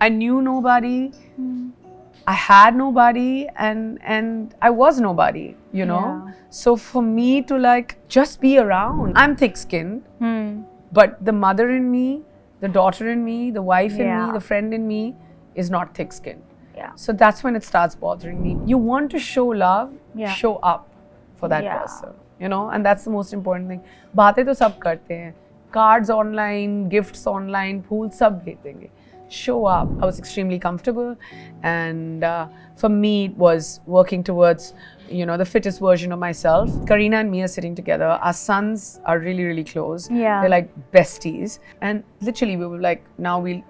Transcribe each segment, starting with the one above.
I knew nobody. I had nobody, and I was nobody, you know. Yeah. So for me to like just be around, I'm thick-skinned, but the mother in me, the daughter in me, the wife in me, Yeah. the friend in me is not thick-skinned. Yeah. So that's when it starts bothering me. You want to show love, Yeah. show up for that Yeah. person, you know, and that's the most important thing. बातें तो सब करते हैं, cards online, gifts online, फूल सब भेज देंगे. Show up. I was extremely comfortable, and for me it was working towards, you know, the fittest version of myself. Karina and me are sitting together. Our sons are really, really close. Yeah. They're like besties, and literally we were like, now we'll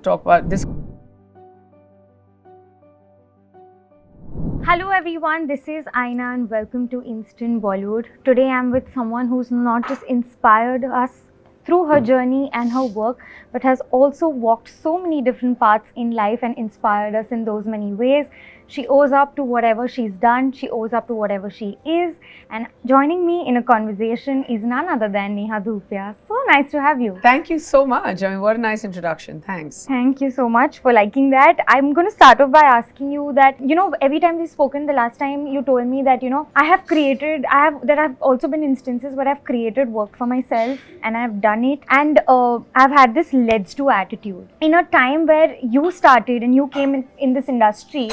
talk about this. Hello everyone, this is Aina and welcome to Instant Bollywood. Today I'm with someone who's not just inspired us through her journey and her work, but has also walked so many different paths in life and inspired us in those many ways. She owes up to whatever she's done, she owes up to whatever she is, and joining me in a conversation is none other than Neha Dhupia. So nice to have you. Thank you so much. I mean, what a nice introduction. Thanks. Thank you so much for liking that. I'm going to start off by asking you that, you know, every time we've spoken, the last time you told me that, you know, there have also been instances where I've created work for myself and I've done it, and I've had this let's do attitude. In a time where you started and you came in this industry,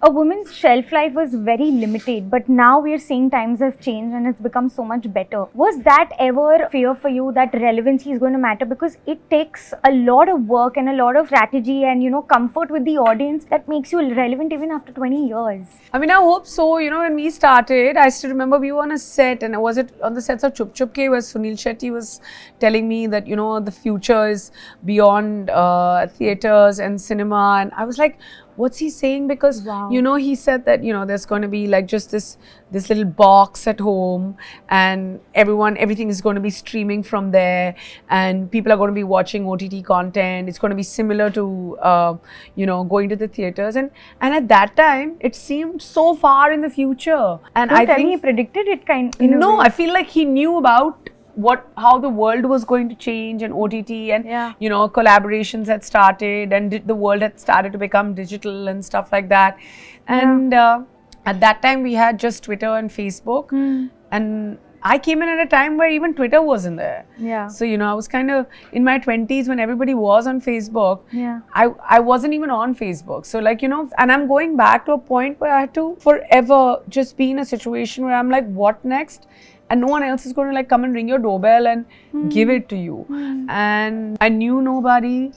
a woman's shelf life was very limited, but now we're seeing times have changed and it's become so much better. Was that ever fear for you that relevancy is going to matter? Because it takes a lot of work and a lot of strategy and, you know, comfort with the audience that makes you relevant even after 20 years. I mean, I hope so. You know, when we started, I still remember we were on a set, and was it on the sets of Chup Chup Ke, where Sunil Shetty was telling me that, you know, the future is beyond theatres and cinema, and I was like, what's he saying? Because, Wow. you know, he said that, you know, there's going to be like just this little box at home, and everything is going to be streaming from there, and people are going to be watching OTT content. It's going to be similar to, you know, going to the theatres. And at that time, it seemed so far in the future. And I think he predicted it I feel like he knew about how the world was going to change, and OTT and you know, collaborations had started, and the world had started to become digital and stuff like that. And at that time we had just Twitter and Facebook, and I came in at a time where even Twitter wasn't there. Yeah. So, you know, I was kind of in my 20s when everybody was on Facebook. Yeah. I wasn't even on Facebook. So, like, you know, and I'm going back to a point where I had to forever just be in a situation where I'm like, what next? And no one else is going to like come and ring your doorbell and give it to you. And I knew nobody.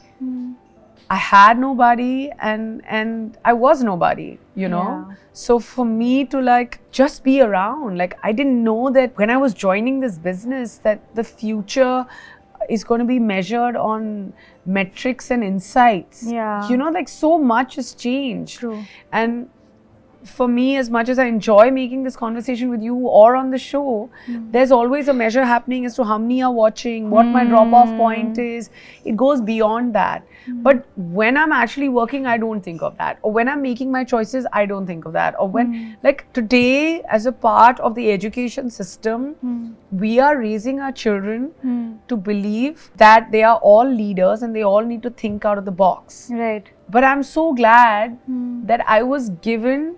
I had nobody, and I was nobody, you know. Yeah. So for me to like just be around, like I didn't know that when I was joining this business that the future is going to be measured on metrics and insights. Yeah. You know, like so much has changed. True. And for me, as much as I enjoy making this conversation with you or on the show, there's always a measure happening as to how many are watching, what my drop-off point is. It goes beyond that. But when I'm actually working, I don't think of that. Or when I'm making my choices, I don't think of that. Or when, like today, as a part of the education system, we are raising our children to believe that they are all leaders and they all need to think out of the box. Right. But I'm so glad that I was given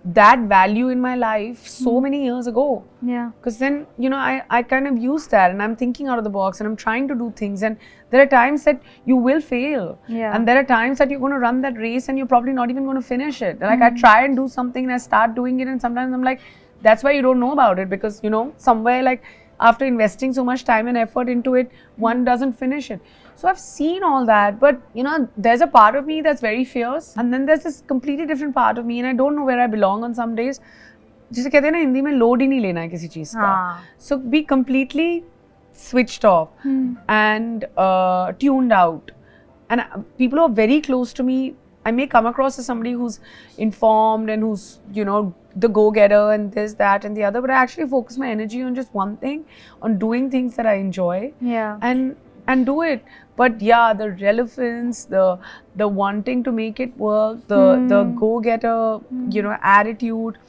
that value in my life so many years ago. Yeah. Because then, you know, I kind of use that, and I'm thinking out of the box, and I'm trying to do things, and there are times that you will fail. Yeah. And there are times that you're going to run that race and you're probably not even going to finish it. Like I try and do something and I start doing it, and sometimes I'm like, that's why you don't know about it, because, you know, somewhere like after investing so much time and effort into it, one doesn't finish it. So I've seen all that, but you know, there's a part of me that's very fierce, and then there's this completely different part of me, and I don't know where I belong on some days. जिसे कहते हैं ना हिंदी में load ही नहीं लेना है किसी चीज का. So be completely switched off and tuned out. And people who are very close to me, I may come across as somebody who's informed and who's, you know, the go-getter and this, that and the other, but I actually focus my energy on just one thing, on doing things that I enjoy. Yeah. And do it. But yeah, the relevance, the wanting to make it work, the go-getter, you know, attitude,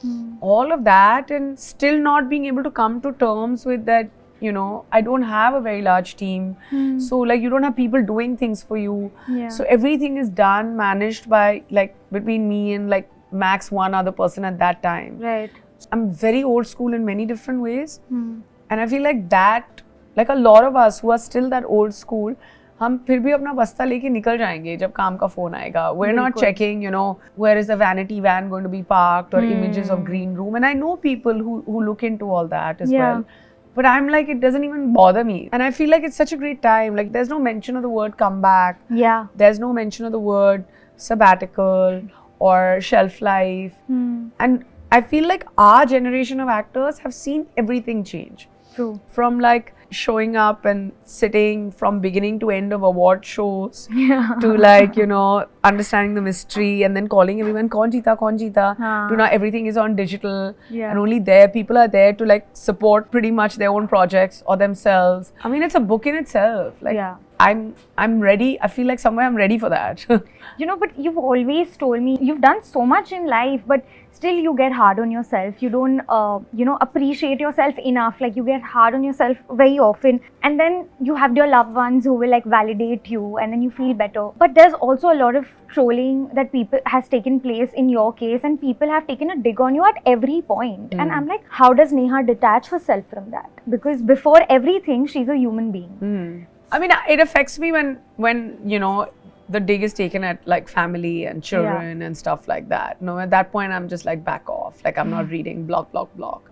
all of that, and still not being able to come to terms with that you know, I don't have a very large team. So like you don't have people doing things for you. Yeah. So everything is done, managed by like between me and like max one other person at that time. Right. I'm very old school in many different ways. And I feel like that, like a lot of us who are still that old school, हम फिर भी अपना बस्ता लेके निकल जाएंगे जब काम का phone आएगा. We're not checking, you know, where is the vanity van going to be parked or images of green room. And I know people who look into all that as well. But I'm like, it doesn't even bother me. And I feel like it's such a great time. Like there's no mention of the word comeback. Yeah. There's no mention of the word sabbatical or shelf life. And I feel like our generation of actors have seen everything change. True. From like showing up and sitting from beginning to end of award shows to like, you know, understanding the mystery and then calling everyone kaun jeeta to now everything is on digital and only there people are there to like support pretty much their own projects or themselves. I mean, it's a book in itself. Like I'm ready. I feel like somewhere I'm ready for that. You know, but you've always told me you've done so much in life, but still you get hard on yourself. You don't, you know, appreciate yourself enough. Like you get hard on yourself very often. And then you have your loved ones who will like validate you and then you feel better. But there's also a lot of trolling that people has taken place in your case and people have taken a dig on you at every point. And I'm like, how does Neha detach herself from that? Because before everything, she's a human being. I mean, it affects me when you know, the dig is taken at like family and children and stuff like that. No, at that point, I'm just like back off. Like I'm not reading block.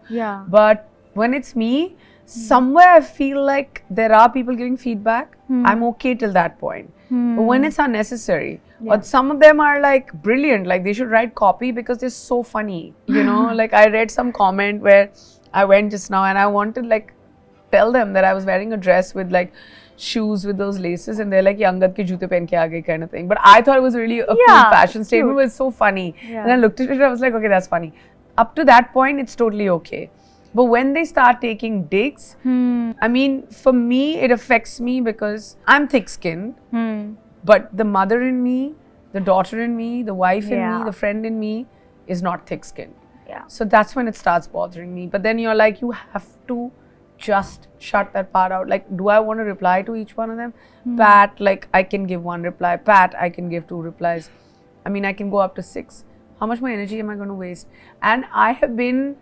Yeah. But when it's me, somewhere I feel like there are people giving feedback. I'm okay till that point. But when it's unnecessary, but some of them are like brilliant. Like they should write copy because they're so funny. You know, like I read some comment where I went just now and I wanted like tell them that I was wearing a dress with like shoes with those laces and they're like, Angad ke joote pehen ke aa gaye kind of thing. But I thought it was really a cool fashion statement. It was so funny. And I looked at it and I was like, okay, that's funny. Up to that point, it's totally okay. But when they start taking digs, I mean, for me, it affects me because I'm thick-skinned. But the mother in me, the daughter in me, the wife in me, the friend in me is not thick-skinned. So that's when it starts bothering me. But then you're like, you have to just shut that part out. Like, do I want to reply to each one of them? Pat, like, I can give one reply. Pat, I can give 2 replies. I mean, I can go up to 6. How much more energy am I going to waste? And I have been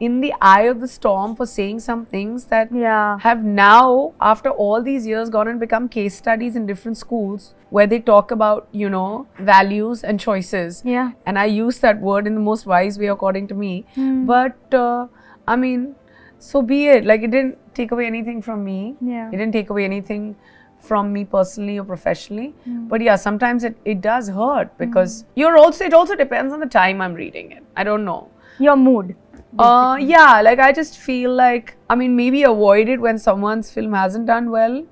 in the eye of the storm for saying some things that have now, after all these years, gone and become case studies in different schools where they talk about, you know, values and choices. And I use that word in the most wise way, according to me. But, I mean, so be it. Like, it didn't take away anything from me. It didn't take away anything from me personally or professionally. But yeah, sometimes it does hurt because it also depends on the time I'm reading it. I don't know. Your mood. Yeah, like I just feel like, I mean, maybe avoid it when someone's film hasn't done well.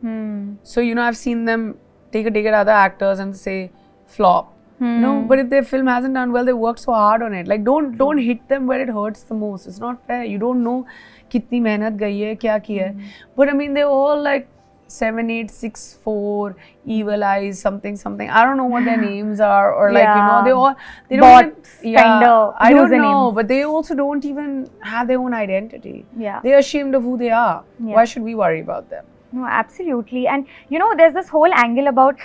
So, you know, I've seen them take a dig at other actors and say, flop. No, but if their film hasn't done well, they worked so hard on it. Like, don't hit them where it hurts the most. It's not fair. You don't know kitni mehnat gayi hai, kya kiya hai. But I mean, they're all like 7, 8, 6, 4, evil eyes, something. I don't know what their names are, or like, you know, they don't even, I don't know, but they also don't even have their own identity. They're ashamed of who they are. Why should we worry about them? No, absolutely. And you know, there's this whole angle about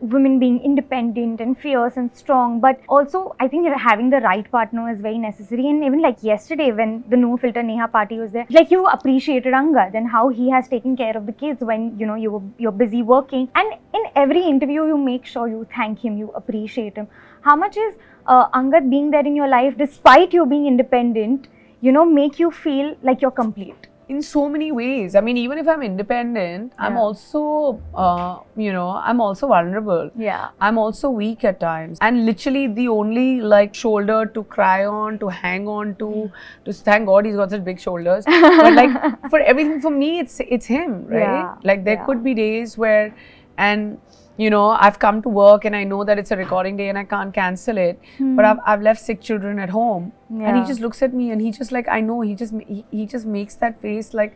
women being independent and fierce and strong, but also I think having the right partner is very necessary. And even like yesterday when the No Filter Neha party was there, like you appreciated Angad and how he has taken care of the kids when, you know, you're busy working. And in every interview you make sure you thank him, you appreciate him. How much is Angad being there in your life despite you being independent, you know, make you feel like you're complete? In so many ways. I mean, even if I'm independent, I'm also, you know, I'm also vulnerable. I'm also weak at times. And literally the only like shoulder to cry on, to hang on to thank God he's got such big shoulders. But like for everything, for me, it's him, right? Like there could be days where, and you know, I've come to work and I know that it's a recording day and I can't cancel it. But I've left sick children at home. And he just looks at me and he just like, I know, he just makes that face like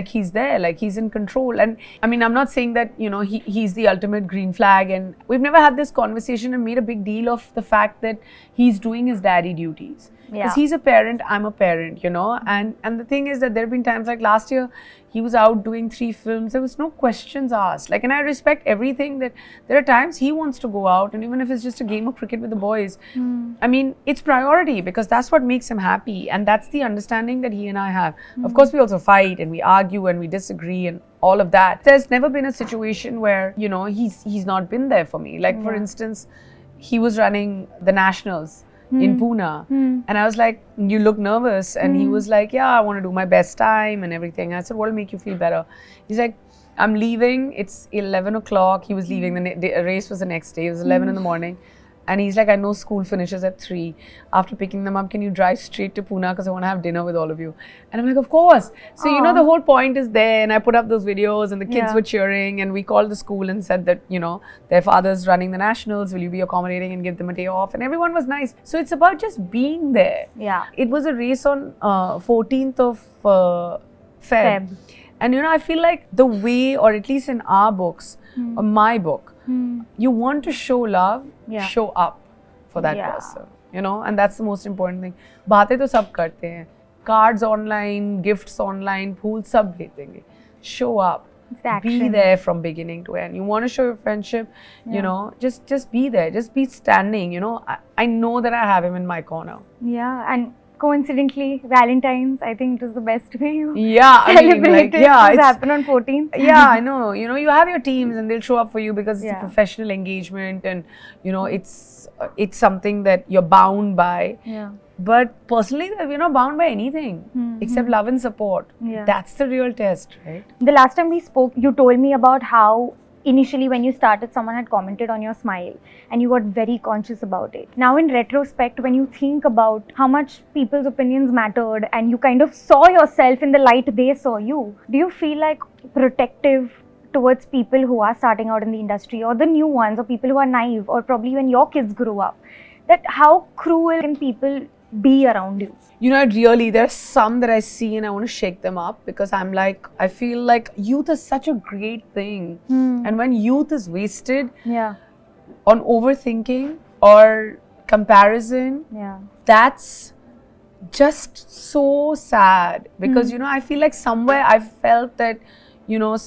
he's there, like he's in control. And I mean, I'm not saying that, you know, he's the ultimate green flag, and we've never had this conversation and made a big deal of the fact that he's doing his daddy duties. Because he's a parent, I'm a parent, you know. And the thing is that there have been times like last year, He was out doing 3 films. There was no questions asked. Like, and I respect everything that there are times he wants to go out, and even if it's just a game of cricket with the boys, I mean, it's priority because that's what makes him happy. And that's the understanding that he and I have. Of course, we also fight and we argue and we disagree and all of that. There's never been a situation where, you know, he's not been there for me. Like, for instance, he was running the Nationals in Pune. And I was like, you look nervous. And he was like, yeah, I want to do my best time and everything. I said, what will make you feel better? He's like, I'm leaving. It's 11 o'clock. He was leaving. The race was the next day. It was 11 in the morning. And he's like, I know school finishes at 3. After picking them up, can you drive straight to Pune because I want to have dinner with all of you? And I'm like, of course. So, you know, the whole point is there. And I put up those videos and the kids were cheering. And we called the school and said that, you know, their father's running the Nationals. Will you be accommodating and give them a day off? And everyone was nice. So it's about just being there. Yeah. It was a race on 14th of Feb. And, you know, I feel like the way, or at least in our books, or my book, you want to show love, show up for that person, you know, and that's the most important thing. बातें तो सब करते हैं, cards online, gifts online, फूल सब भेज देंगे. Show up, be there from beginning to end. You want to show your friendship, you know, just be there, just be standing. You know, I know that I have him in my corner. Yeah, and coincidentally, Valentine's, I think it was the best way you celebrated. It happened on 14th. Yeah, I know. You know, you have your teams and they'll show up for you because it's a professional engagement, and you know, it's something that you're bound by. Yeah. But personally, we're not bound by anything except love and support. Yeah. That's the real test, right? The last time we spoke, you told me about how initially when you started, someone had commented on your smile and you got very conscious about it. Now in retrospect, when you think about how much people's opinions mattered and you kind of saw yourself in the light they saw you, do you feel like protective towards people who are starting out in the industry, or the new ones, or people who are naive, or probably when your kids grew up, that how cruel can people be around you? You know, there's some that I see and I want to shake them up because I'm like, I feel like youth is such a great thing. And when youth is wasted on overthinking or comparison, that's just so sad because, you know, I feel like somewhere I felt that, you know,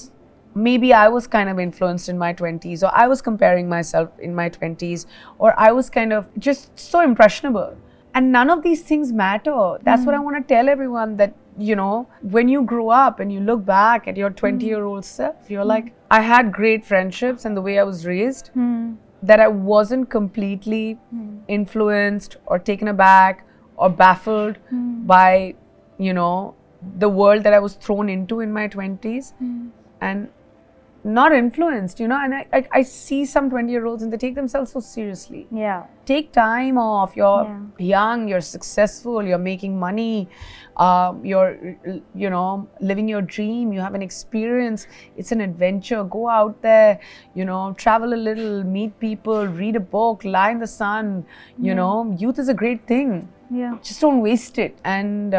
maybe I was kind of influenced in my 20s, or I was comparing myself in my 20s, or I was kind of just so impressionable. And none of these things matter. That's what I want to tell everyone, that, you know, when you grow up and you look back at your 20-year-old self, you're like, I had great friendships and the way I was raised, that I wasn't completely influenced or taken aback or baffled by, you know, the world that I was thrown into in my 20s. And not influenced, you know, and I see some 20-year-olds and they take themselves so seriously. Yeah. Take time off. You're young, you're successful, you're making money, you're, you know, living your dream, you have an experience, it's an adventure. Go out there, you know, travel a little, meet people, read a book, lie in the sun, you know, youth is a great thing. Yeah. Just don't waste it. And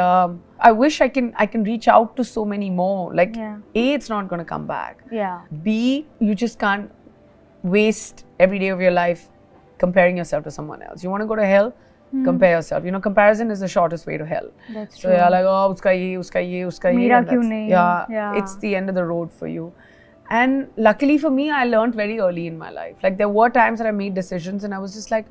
I wish I can reach out to so many more. Like, A, it's not going to come back. Yeah. B, you just can't waste every day of your life comparing yourself to someone else. You want to go to hell? Compare yourself. You know, comparison is the shortest way to hell. That's so true. you're like, oh, uska ye. Mera kyun nahi? Yeah, it's the end of the road for you. And luckily for me, I learned very early in my life. Like, there were times that I made decisions and I was just like,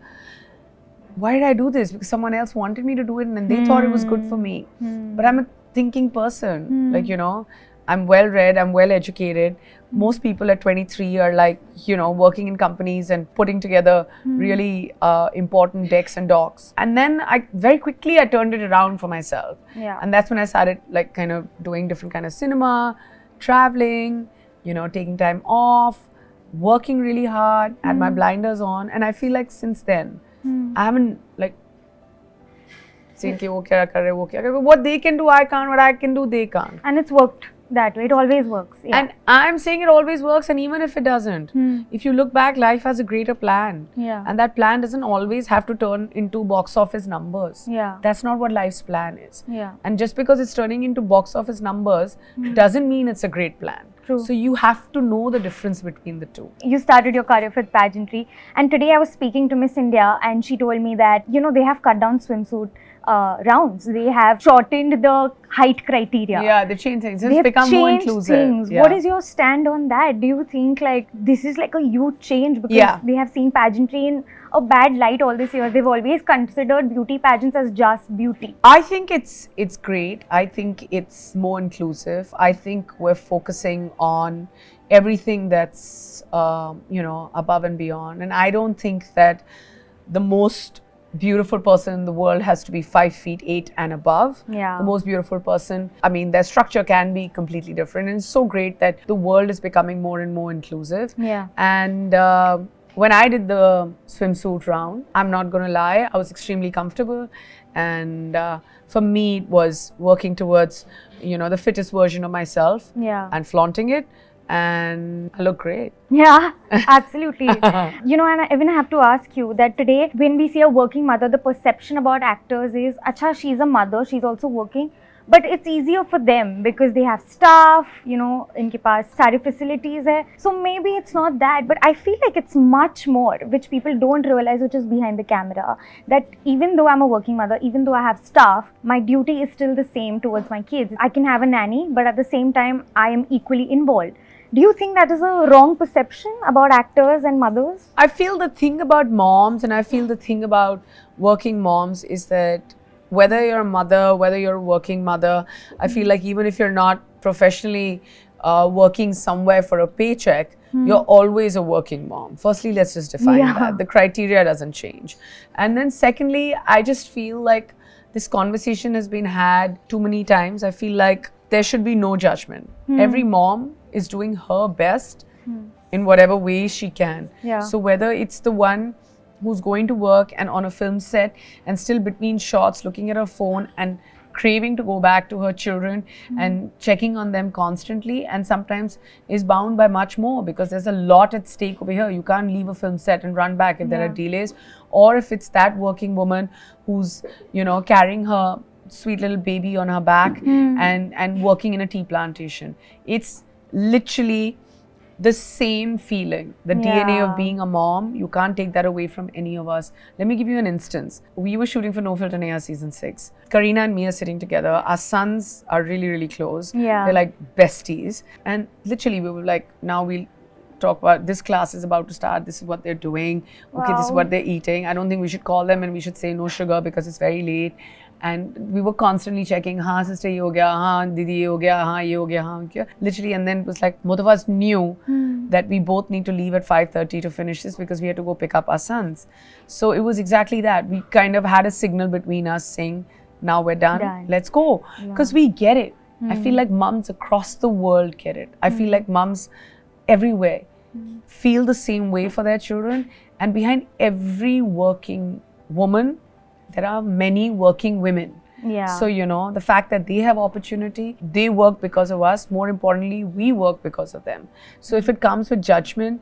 why did I do this? Because someone else wanted me to do it and they thought it was good for me. But I'm a thinking person. Like, you know, I'm well read, I'm well educated. Most people at 23 are like, you know, working in companies and putting together really important decks and docs. And then very quickly I turned it around for myself. Yeah. And that's when I started like kind of doing different kind of cinema, traveling, you know, taking time off, working really hard, had my blinders on. And I feel like since then, I haven't like seen ki wo kya kar rahe, wo kya kar rahe. What they can do, I can't. What I can do, they can't. And it's worked that way. It always works. Yeah. And I'm saying it always works. And even if it doesn't, if you look back, life has a greater plan. Yeah. And that plan doesn't always have to turn into box office numbers. Yeah. That's not what life's plan is. Yeah. And just because it's turning into box office numbers doesn't mean it's a great plan. True. So you have to know the difference between the two. You started your career with pageantry, and today I was speaking to Miss India, and she told me that they have cut down swimsuit rounds. They have shortened the height criteria. Yeah, they change things. They It's have become more changed inclusive. things. Yeah. What is your stand on that? Do you think like this is like a huge change because Yeah. they have seen pageantry in a bad light all these years? They've always considered beauty pageants as just beauty. I think it's great. I think it's more inclusive. I think we're focusing on everything that's above and beyond. And I don't think that the most beautiful person in the world has to be 5'8" and above. Yeah. The most beautiful person, I mean, their structure can be completely different. And it's so great that the world is becoming more and more inclusive. Yeah. And when I did the swimsuit round, I'm not going to lie, I was extremely comfortable. And for me, it was working towards, the fittest version of myself. Yeah. And flaunting it. And I look great. Yeah, absolutely. And I even have to ask you that today, when we see a working mother, the perception about actors is, acha, she's a mother, she's also working. But it's easier for them because they have staff, inke paas sari facilities hai. So maybe it's not that, but I feel like it's much more, which people don't realize, which is behind the camera. That even though I'm a working mother, even though I have staff, my duty is still the same towards my kids. I can have a nanny, but at the same time, I am equally involved. Do you think that is a wrong perception about actors and mothers? I feel the thing about moms and I feel the thing about working moms is that whether you're a mother, whether you're a working mother, I feel like even if you're not professionally working somewhere for a paycheck, you're always a working mom. Firstly, let's just define that. The criteria doesn't change. And then secondly, I just feel like this conversation has been had too many times. I feel like there should be no judgment. Every mom is doing her best in whatever way she can. Yeah. So whether it's the one who's going to work and on a film set and still between shots looking at her phone and craving to go back to her children and checking on them constantly, and sometimes is bound by much more because there's a lot at stake over here. You can't leave a film set and run back if there are delays, or if it's that working woman who's carrying her sweet little baby on her back and working in a tea plantation. It's literally the same feeling, the DNA of being a mom. You can't take that away from any of us. Let me give you an instance. We were shooting for No Filter Neha season 6. Karina and me are sitting together. Our sons are really, really close. Yeah. They're like besties. And literally we were like, now we'll talk about this class is about to start. This is what they're doing. Okay, this is what they're eating. I don't think we should call them and we should say no sugar because it's very late. And we were constantly checking, haan sister ye ho gaya, haan didi ye ho gaya, haan ye ho gaya, haan kya. Literally, and then it was like both of us knew that we both need to leave at 5:30 to finish this because we had to go pick up our sons. So it was exactly that. We kind of had a signal between us saying, now we're done. Let's go. Because we get it. I feel like mums across the world get it. I feel like mums everywhere feel the same way for their children. And behind every working woman, there are many working women. Yeah. So, the fact that they have opportunity, they work because of us. More importantly, we work because of them. So if it comes with judgment,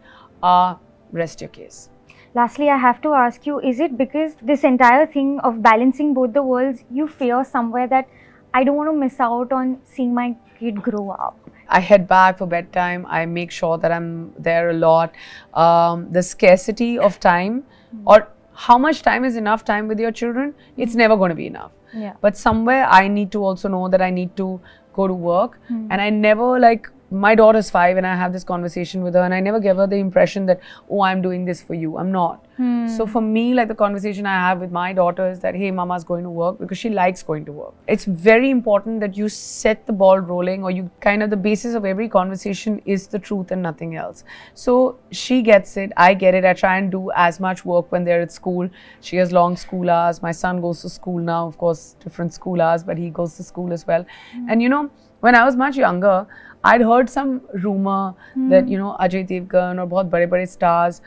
rest your case. Lastly, I have to ask you, is it because this entire thing of balancing both the worlds, you fear somewhere that I don't want to miss out on seeing my kid grow up? I head back for bedtime. I make sure that I'm there a lot. The scarcity of time or how much time is enough time with your children, it's never going to be enough. Yeah. But somewhere I need to also know that I need to go to work. And I never my daughter's 5 and I have this conversation with her and I never give her the impression that, oh, I'm doing this for you. I'm not. So for me, the conversation I have with my daughter is that, hey, mama's going to work because she likes going to work. It's very important that you set the ball rolling, or you the basis of every conversation is the truth and nothing else. So she gets it, I get it. I try and do as much work when they're at school. She has long school hours. My son goes to school now, of course, different school hours, but he goes to school as well. And when I was much younger, I'd heard some rumor that Ajay Devgan or बहुत बड़े-बड़े stars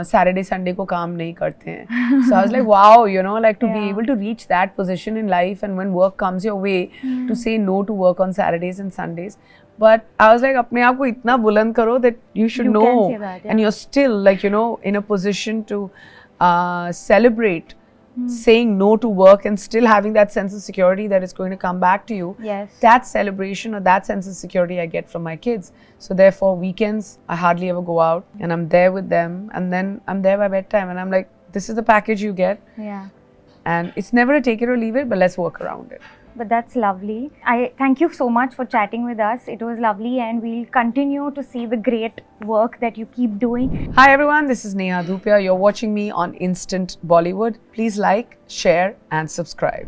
Saturday Sunday को काम नहीं करते हैं. So I was like, wow, to be able to reach that position in life, and when work comes your way, to say no to work on Saturdays and Sundays. But I was like, अपने आप को इतना बुलंद करो that you should know, can say that, and you're still in a position to celebrate saying no to work and still having that sense of security that it's going to come back to you. Yes. That celebration or that sense of security I get from my kids. So therefore, weekends, I hardly ever go out and I'm there with them. And then I'm there by bedtime and I'm like, this is the package you get. Yeah. And it's never a take it or leave it, but let's work around it. But that's lovely. I thank you so much for chatting with us. It was lovely and we'll continue to see the great work that you keep doing. Hi everyone, this is Neha Dhupia. You're watching me on Instant Bollywood. Please like, share and subscribe.